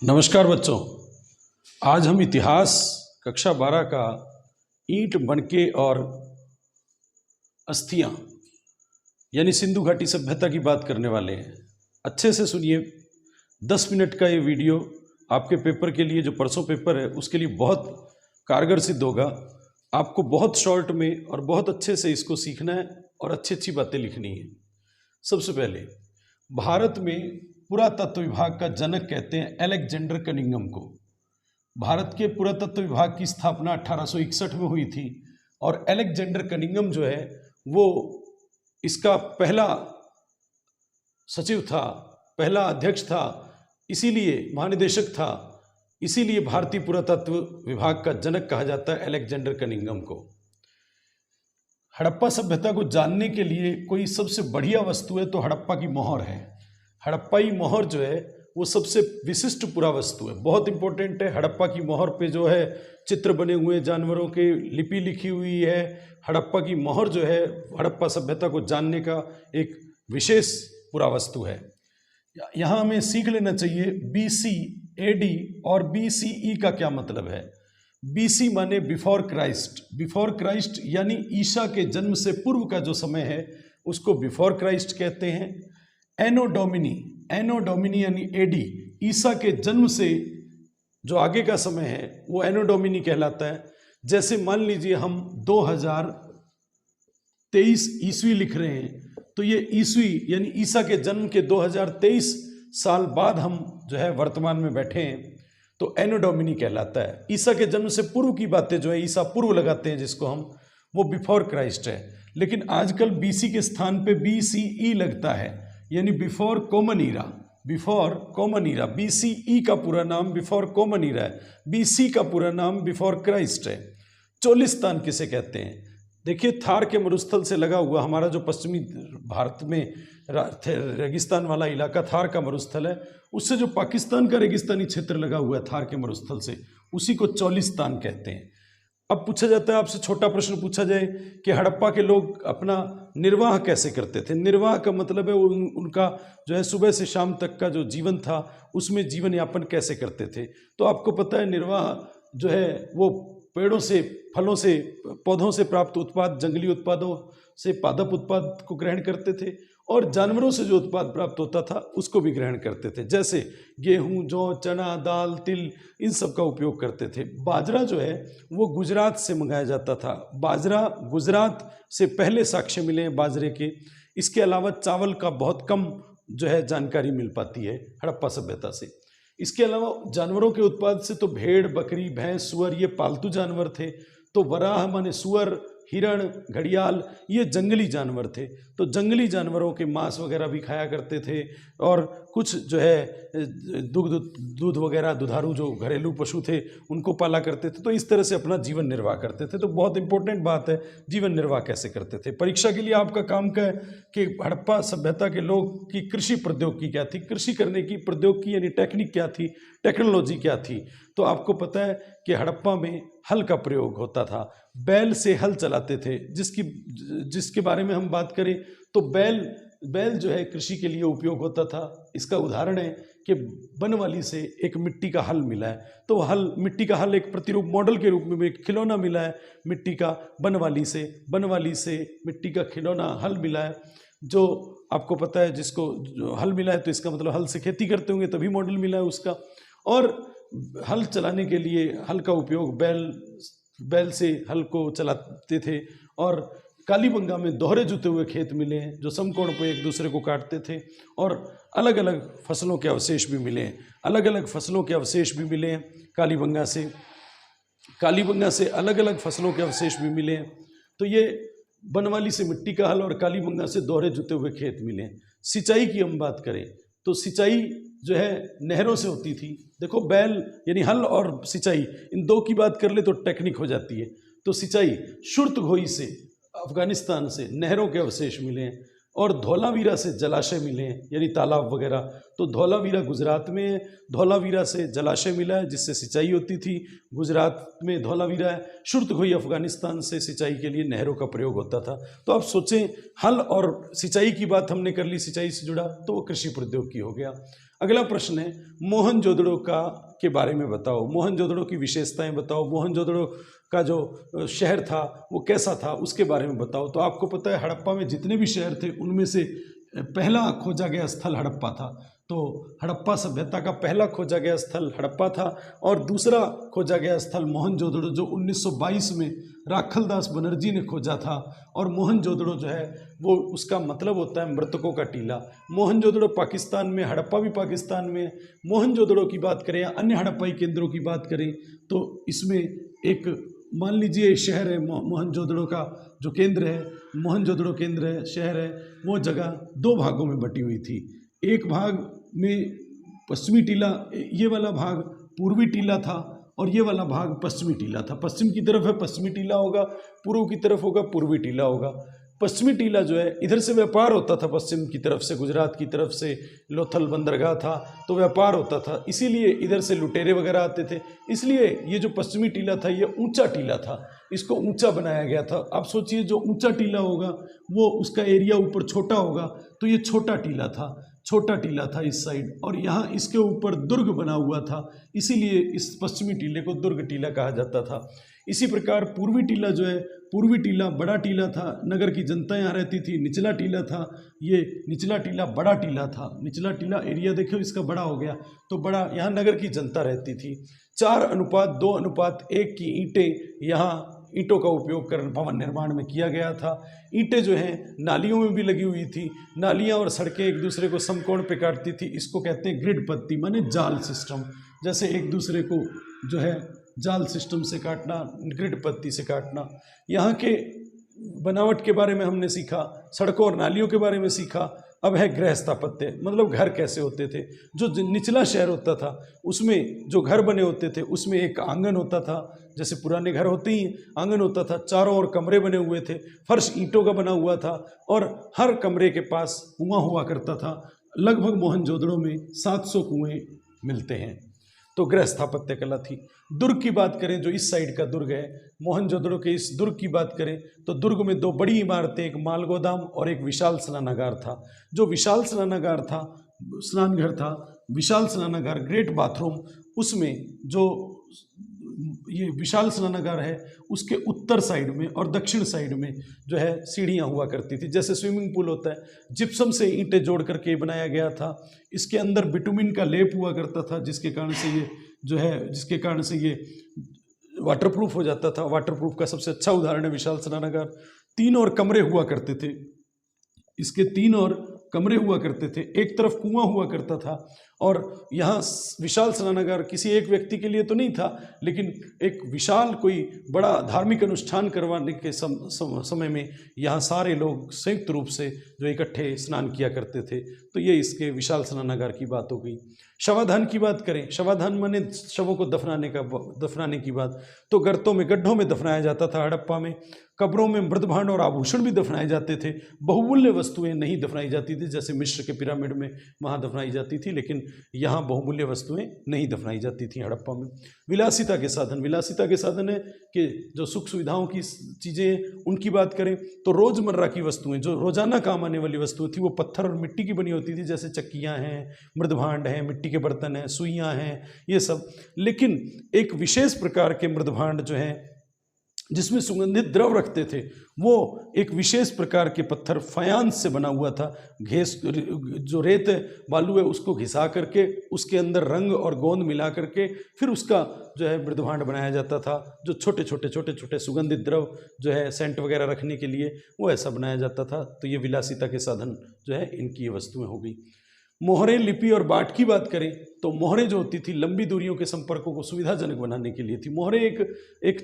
नमस्कार बच्चों। आज हम इतिहास कक्षा 12 का ईंट मणके और अस्थियां यानी सिंधु घाटी सभ्यता की बात करने वाले हैं। अच्छे से सुनिए। 10 मिनट का ये वीडियो आपके पेपर के लिए, जो परसों पेपर है उसके लिए बहुत कारगर सिद्ध होगा। आपको बहुत शॉर्ट में और बहुत अच्छे से इसको सीखना है और अच्छी अच्छी बातें लिखनी है। सबसे पहले भारत में पुरातत्व विभाग का जनक कहते हैं अलेक्जेंडर कनिंघम को। भारत के पुरातत्व विभाग की स्थापना 1861 में हुई थी और अलेक्जेंडर कनिंघम जो है वो इसका पहला सचिव था, पहला अध्यक्ष था, इसीलिए महानिदेशक था, इसीलिए भारतीय पुरातत्व विभाग का जनक कहा जाता है अलेक्जेंडर कनिंघम को। हड़प्पा सभ्यता को जानने के लिए कोई सबसे बढ़िया वस्तु है तो हड़प्पा की मोहर है। हड़प्पाई मोहर जो है वो सबसे विशिष्ट पुरावस्तु है, बहुत इंपॉर्टेंट है। हड़प्पा की मोहर पे जो है चित्र बने हुए जानवरों के, लिपि लिखी हुई है। हड़प्पा की मोहर जो है हड़प्पा सभ्यता को जानने का एक विशेष पुरावस्तु है। यहाँ हमें सीख लेना चाहिए BC AD और BCE का क्या मतलब है। BC माने बिफोर क्राइस्ट। बिफोर क्राइस्ट यानी ईसा के जन्म से पूर्व का जो समय है उसको बिफोर क्राइस्ट कहते हैं। एनो डोमिनी यानी AD, ईसा के जन्म से जो आगे का समय है वो एनो डोमिनी कहलाता है। जैसे मान लीजिए हम 2023 ईस्वी लिख रहे हैं तो ये ईस्वी यानी ईसा के जन्म के 2023 साल बाद हम जो है वर्तमान में बैठे हैं तो एनो डोमिनी कहलाता है। ईसा के जन्म से पूर्व की बातें जो है, ईसा पूर्व लगाते हैं जिसको हम, वो बिफोर क्राइस्ट है। लेकिन आजकल BC के स्थान पे BCE लगता है यानी before common era. Before common era, BCE का पूरा नाम बिफोर कॉमन ईरा है, BC का पूरा नाम बिफोर क्राइस्ट है। चोलिस्तान किसे कहते हैं? देखिए, थार के मरुस्थल से लगा हुआ हमारा जो पश्चिमी भारत में रेगिस्तान वाला इलाका थार का मरुस्थल है, उससे जो पाकिस्तान का रेगिस्तानी क्षेत्र लगा हुआ है थार के मरुस्थल से, उसी को चोलिस्तान कहते हैं। अब पूछा जाता है, आपसे छोटा प्रश्न पूछा जाए कि हड़प्पा के लोग अपना निर्वाह कैसे करते थे। निर्वाह का मतलब है उनका जो है सुबह से शाम तक का जो जीवन था उसमें जीवन यापन कैसे करते थे। तो आपको पता है निर्वाह जो है वो पेड़ों से, फलों से, पौधों से प्राप्त उत्पाद, जंगली उत्पादों से पादप उत्पाद को ग्रहण करते थे और जानवरों से जो उत्पाद प्राप्त होता था उसको भी ग्रहण करते थे। जैसे गेहूं, जौ, चना, दाल, तिल, इन सब का उपयोग करते थे। बाजरा जो है वो गुजरात से मंगाया जाता था। बाजरा गुजरात से पहले साक्ष्य मिले हैं बाजरे के। इसके अलावा चावल का बहुत कम जो है जानकारी मिल पाती है हड़प्पा सभ्यता से। इसके अलावा जानवरों के उत्पाद से तो भेड़, बकरी, भैंस, सुअर ये पालतू जानवर थे। तो वराह माने सुअर, हिरण, घड़ियाल ये जंगली जानवर थे। तो जंगली जानवरों के मांस वगैरह भी खाया करते थे और कुछ जो है दूध वगैरह, दुधारू जो घरेलू पशु थे उनको पाला करते थे। तो इस तरह से अपना जीवन निर्वाह करते थे। तो बहुत इंपॉर्टेंट बात है जीवन निर्वाह कैसे करते थे। परीक्षा के लिए आपका काम क्या है कि हड़प्पा सभ्यता के लोग की कृषि प्रौद्योगिकी क्या थी, कृषि करने की प्रौद्योगिकी यानी टेक्निक क्या थी, टेक्नोलॉजी क्या थी। तो आपको पता है कि हड़प्पा में हल का प्रयोग होता था। बैल से हल चलाते थे, जिसके बारे में हम बात करें तो बैल जो है कृषि के लिए उपयोग होता था। इसका उदाहरण है कि बनवाली से एक मिट्टी का हल मिला है। तो मिट्टी का हल एक प्रतिरूप मॉडल के रूप में एक खिलौना मिला है मिट्टी का बनवाली से मिट्टी का खिलौना हल मिला है। जो आपको पता है जिसको जो हल मिला है तो इसका मतलब हल से खेती करते होंगे तभी मॉडल मिला है उसका। और हल चलाने के लिए हल का उपयोग बैल से हल को चलाते थे। और कालीबंगा में दोहरे जुते हुए खेत मिले हैं जो समकोण पर एक दूसरे को काटते थे। और अलग अलग फसलों के अवशेष भी मिले हैं कालीबंगा से अलग अलग फसलों के अवशेष भी मिले हैं। तो ये बनवाली से मिट्टी का हल और कालीबंगा से दोहरे जुते हुए खेत मिले हैं। सिंचाई की हम बात करें तो सिंचाई जो है नहरों से होती थी। देखो, बैल यानी हल और सिंचाई, इन दो की बात कर ले तो टेक्निक हो जाती है। तो सिंचाई शुर्तघोई से, अफगानिस्तान से नहरों के अवशेष मिले हैं और धौलावीरा से जलाशय मिले हैं यानी तालाब वगैरह। तो धौलावीरा गुजरात में है, धौलावीरा से जलाशय मिला है जिससे सिंचाई होती थी, गुजरात में धौलावीरा है। शुर्तघोई अफगानिस्तान से सिंचाई के लिए नहरों का प्रयोग होता था। तो आप सोचें, हल और सिंचाई की बात हमने कर ली, सिंचाई से जुड़ा, तो वो कृषि प्रौद्योगिकी हो गया। अगला प्रश्न है मोहनजोदड़ो के बारे में बताओ, मोहनजोदड़ो की विशेषताएं बताओ, मोहनजोदड़ो का जो शहर था वो कैसा था उसके बारे में बताओ। तो आपको पता है हड़प्पा में जितने भी शहर थे उनमें से पहला खोजा गया स्थल हड़प्पा था। तो हड़प्पा सभ्यता का पहला खोजा गया स्थल हड़प्पा था और दूसरा खोजा गया स्थल मोहनजोदड़ो जो 1922 में राखलदास बनर्जी ने खोजा था। और मोहनजोदड़ो जो है वो उसका मतलब होता है मृतकों का टीला। मोहनजोदड़ो पाकिस्तान में, हड़प्पा भी पाकिस्तान में। मोहनजोदड़ो की बात करें या अन्य हड़प्पाई केंद्रों की बात करें तो इसमें एक मान लीजिए शहर है मोहनजोदड़ो का जो केंद्र है, मोहनजोदड़ो केंद्र है, शहर है, वो जगह दो भागों में बटी हुई थी। एक भाग में पश्चिमी टीला, ये वाला भाग पूर्वी टीला था और ये वाला भाग पश्चिमी टीला था। पश्चिम की तरफ है पश्चिमी टीला होगा, पूर्व की तरफ होगा पूर्वी टीला होगा। पश्चिमी टीला जो है इधर से व्यापार होता था, पश्चिम की तरफ से गुजरात की तरफ से लोथल बंदरगाह था तो व्यापार होता था, इसीलिए इधर से लुटेरे वगैरह आते थे। इसलिए ये जो पश्चिमी टीला था ये ऊंचा टीला था, इसको ऊंचा बनाया गया था। आप सोचिए जो ऊंचा टीला होगा वो उसका एरिया ऊपर छोटा होगा, तो ये छोटा टीला था, छोटा टीला था इस साइड, और यहाँ इसके ऊपर दुर्ग बना हुआ था, इसीलिए इस पश्चिमी टीले को दुर्ग टीला कहा जाता था। इसी प्रकार पूर्वी टीला जो है, पूर्वी टीला बड़ा टीला था, नगर की जनता यहाँ रहती थी। निचला टीला था, ये निचला टीला बड़ा टीला था। निचला टीला एरिया देखो इसका बड़ा हो गया, तो बड़ा यहाँ नगर की जनता रहती थी। 4:2:1 की ईंटें यहाँ ईंटों का उपयोग कर भवन निर्माण में किया गया था। ईंटें जो हैं नालियों में भी लगी हुई थी, नालियाँ और सड़कें एक दूसरे को समकोण पे काटती थी। इसको कहते हैं ग्रिड पत्ती, माने जाल सिस्टम, जैसे एक दूसरे को जो है जाल सिस्टम से काटना, ग्रिड पत्ती से काटना। यहाँ के बनावट के बारे में हमने सीखा, सड़कों और नालियों के बारे में सीखा। अब है गृह स्थापत्य, मतलब घर कैसे होते थे। जो निचला शहर होता था उसमें जो घर बने होते थे उसमें एक आंगन होता था, जैसे पुराने घर होते ही आंगन होता था, चारों ओर कमरे बने हुए थे, फर्श ईंटों का बना हुआ था और हर कमरे के पास कुआं हुआ करता था। लगभग मोहनजोदड़ो में 700 कुएं मिलते हैं। तो गृह स्थापत्य कला थी। दुर्ग की बात करें, जो इस साइड का दुर्ग है, मोहनजोदड़ो के इस दुर्ग की बात करें तो दुर्ग में दो बड़ी इमारतें, एक माल गोदाम और एक विशाल स्नानागार था। जो विशाल स्नानागार था, स्नानघर था, विशाल स्नानागार, ग्रेट बाथरूम, उसमें जो ये विशाल स्नानागार है उसके उत्तर साइड में और दक्षिण साइड में जो है सीढ़ियाँ हुआ करती थी, जैसे स्विमिंग पूल होता है, जिप्सम से ईंटें जोड़ करके बनाया गया था। इसके अंदर बिटुमिन का लेप हुआ करता था, जिसके कारण से ये जो है, जिसके कारण से ये वाटरप्रूफ हो जाता था। वाटरप्रूफ का सबसे अच्छा उदाहरण है विशाल स्नानागार। 3 और कमरे हुआ करते थे, इसके 3 और कमरे हुआ करते थे, एक तरफ कुआं हुआ करता था। और यहाँ विशाल स्नानागार किसी एक व्यक्ति के लिए तो नहीं था, लेकिन एक विशाल कोई बड़ा धार्मिक अनुष्ठान करवाने के समय में यहाँ सारे लोग संयुक्त रूप से जो इकट्ठे स्नान किया करते थे। तो ये इसके विशाल स्नानागार की बात हो गई। शवाधान की बात करें, शवाधान माने शवों को दफनाने की बात, तो गर्तों में, गड्ढों में दफनाया जाता था हड़प्पा में। कब्रों में मृदभांड और आभूषण भी दफनाए जाते थे। बहुमूल्य वस्तुएं नहीं दफनाई जाती थी, जैसे मिस्र के पिरामिड में वहाँ दफनाई जाती थी, लेकिन यहाँ बहुमूल्य वस्तुएं नहीं दफनाई जाती थी हड़प्पा में। विलासिता के साधन, विलासिता के साधन है कि जो सुख सुविधाओं की चीज़ें हैं उनकी बात करें तो रोज़मर्रा की वस्तुएं, जो रोज़ाना काम आने वाली वस्तुएं थी, वो पत्थर और मिट्टी की बनी होती थी, जैसे चक्कियाँ हैं, मृदभांड हैं, मिट्टी के बर्तन हैं, सुइयाँ हैं, ये सब। लेकिन एक विशेष प्रकार के मृदभांड जो हैं जिसमें सुगंधित द्रव रखते थे, वो एक विशेष प्रकार के पत्थर फयांस से बना हुआ था। घेस जो रेत बालू है उसको घिसा करके उसके अंदर रंग और गोंद मिला करके फिर उसका जो है मृदभांड बनाया जाता था, जो छोटे छोटे सुगंधित द्रव जो है सेंट वगैरह रखने के लिए वो ऐसा बनाया जाता था। तो ये विलासिता के साधन जो है इनकी ये वस्तुएं हो गई। मोहरें, लिपि और बाट की बात करें तो मोहरें जो होती थी लंबी दूरियों के संपर्कों को सुविधाजनक बनाने के लिए थी। मोहरें एक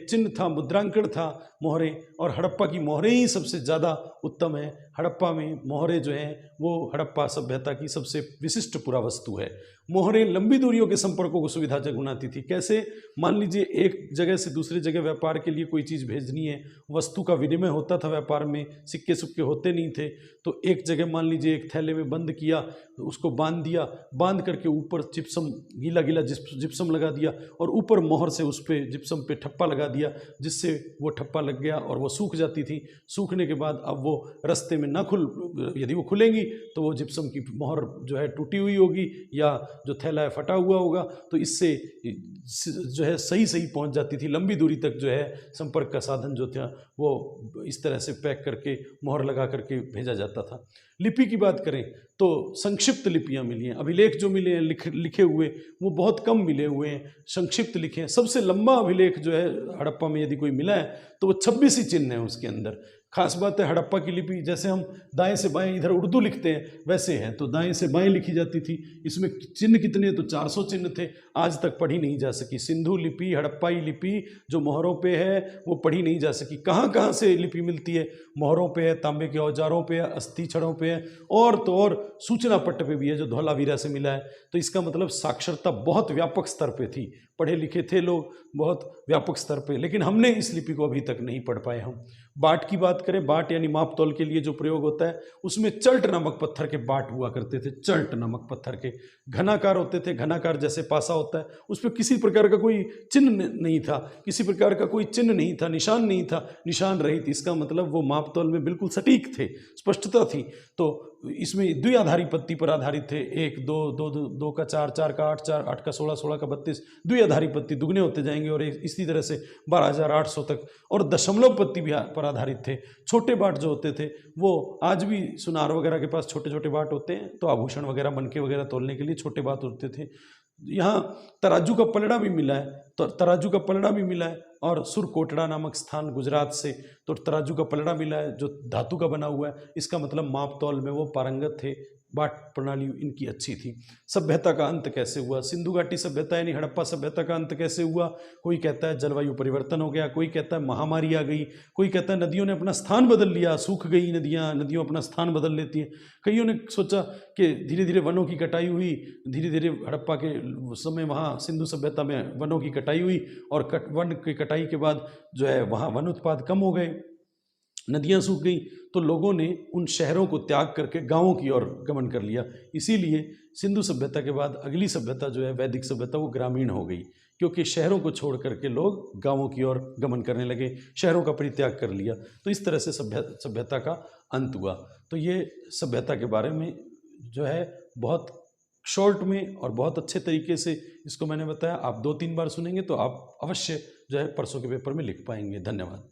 चिन्ह था, मुद्रांकन था मोहरें, और हड़प्पा की मोहरें ही सबसे ज़्यादा उत्तम है। हड़प्पा में मोहरें जो हैं वो हड़प्पा सभ्यता की सबसे विशिष्ट पुरावस्तु है। मोहरें लंबी दूरियों के संपर्कों को सुविधाजनक बनाती थी। कैसे? मान लीजिए एक जगह से दूसरी जगह व्यापार के लिए कोई चीज़ भेजनी है, वस्तु का विनिमय होता था व्यापार में, सिक्के सुक्के होते नहीं थे, तो एक जगह मान लीजिए एक थैले में बंद किया, उसको बांध दिया, बांध करके ऊपर जिप्सम, गीला जिप्सम लगा दिया और ऊपर मोहर से उस पर जिप्सम पे ठप्पा लगा दिया, जिससे वो ठप्पा लग गया और वो सूख जाती थी। सूखने के बाद अब वो रास्ते में ना यदि वो खुलेंगी तो वो जिप्सम की मोहर जो है टूटी हुई होगी या जो थैला है फटा हुआ होगा, तो इससे जो है सही सही पहुंच जाती थी, लंबी दूरी तक जो है संपर्क का साधन जो था वो इस तरह से पैक करके मोहर लगा करके भेजा जाता था। लिपि की बात करें तो संक्षिप्त लिपियां मिली हैं, अभिलेख जो मिले हैं लिखे हुए वो बहुत कम मिले हुए हैं, संक्षिप्त लिखे हैं। सबसे लंबा अभिलेख जो है हड़प्पा में यदि कोई मिला है तो वो 26 ही चिन्ह है उसके अंदर। खास बात है हड़प्पा की लिपि, जैसे हम दाएं से बाएं इधर उर्दू लिखते हैं वैसे है, तो दाएं से बाएं लिखी जाती थी। इसमें चिन्ह कितने, तो 400 चिन्ह थे, आज तक पढ़ी नहीं जा सकी। सिंधु लिपि, हड़प्पाई लिपि जो मोहरों पे है वो पढ़ी नहीं जा सकी। कहाँ कहाँ से लिपि मिलती है, मोहरों पे है, तांबे के औजारों पे है, अस्थि छड़ों पे है, और तो और सूचना पट्ट पे भी है जो धौलावीरा से मिला है। तो इसका मतलब साक्षरता बहुत व्यापक स्तर पे थी, पढ़े लिखे थे लोग बहुत व्यापक स्तर पे, लेकिन हमने इस लिपि को अभी तक नहीं पढ़ पाए हम। बाट की बात करें, बाट यानी माप तौल के लिए जो प्रयोग होता है, उसमें चल्ट नामक पत्थर के बाट हुआ करते थे, चल्ट नामक पत्थर के, घनाकार होते थे, घनाकार जैसे पासा होता है, उस पर किसी प्रकार का कोई चिन्ह नहीं था, किसी प्रकार का कोई चिन्ह नहीं था, निशान नहीं था, निशान रहित। इसका मतलब वो माप तौल में बिल्कुल सटीक थे, स्पष्टता थी। तो इसमें द्विआधारी पत्ती पर आधारित थे, 1 2 2 2 का 4, 4 का 8, 4 8 का 16, 16 का 32, द्विआधारी पत्ती दुगने होते जाएंगे और इसी तरह से 12,800 तक, और दशमलव पत्ती भी पर आधारित थे। छोटे बाट जो होते थे वो आज भी सुनार वगैरह के पास छोटे छोटे बाट होते हैं, तो आभूषण वगैरह मनके वगैरह तोलने के लिए छोटे बाट होते थे। यहाँ तराजू का पलड़ा भी मिला है, तो तराजू का पलड़ा भी मिला है, और सुरकोटड़ा नामक स्थान गुजरात से तो तराजू का पलड़ा मिला है जो धातु का बना हुआ है। इसका मतलब माप तौल में वो पारंगत थे, बाट प्रणाली इनकी अच्छी थी। सभ्यता का अंत कैसे हुआ, सिंधु घाटी सभ्यता यानी हड़प्पा सभ्यता का अंत कैसे हुआ? कोई कहता है जलवायु परिवर्तन हो गया, कोई कहता है महामारी आ गई, कोई कहता है नदियों ने अपना स्थान बदल लिया, सूख गई नदियाँ अपना स्थान बदल लेती हैं। कईयों ने सोचा कि धीरे धीरे वनों की कटाई हुई, धीरे धीरे हड़प्पा के समय वहाँ सिंधु सभ्यता में वनों की कटाई हुई, और वन की कटाई के बाद जो है वहाँ वन उत्पाद कम हो गए, नदियाँ सूख गई, तो लोगों ने उन शहरों को त्याग करके गांवों की ओर गमन कर लिया। इसीलिए सिंधु सभ्यता के बाद अगली सभ्यता जो है वैदिक सभ्यता वो ग्रामीण हो गई, क्योंकि शहरों को छोड़ करके लोग गांवों की ओर गमन करने लगे, शहरों का परित्याग कर लिया। तो इस तरह से सभ्यता का अंत हुआ। तो ये सभ्यता के बारे में जो है बहुत शॉर्ट में और बहुत अच्छे तरीके से इसको मैंने बताया। आप 2-3 बार सुनेंगे तो आप अवश्य जो है परसों के पेपर में लिख पाएंगे। धन्यवाद।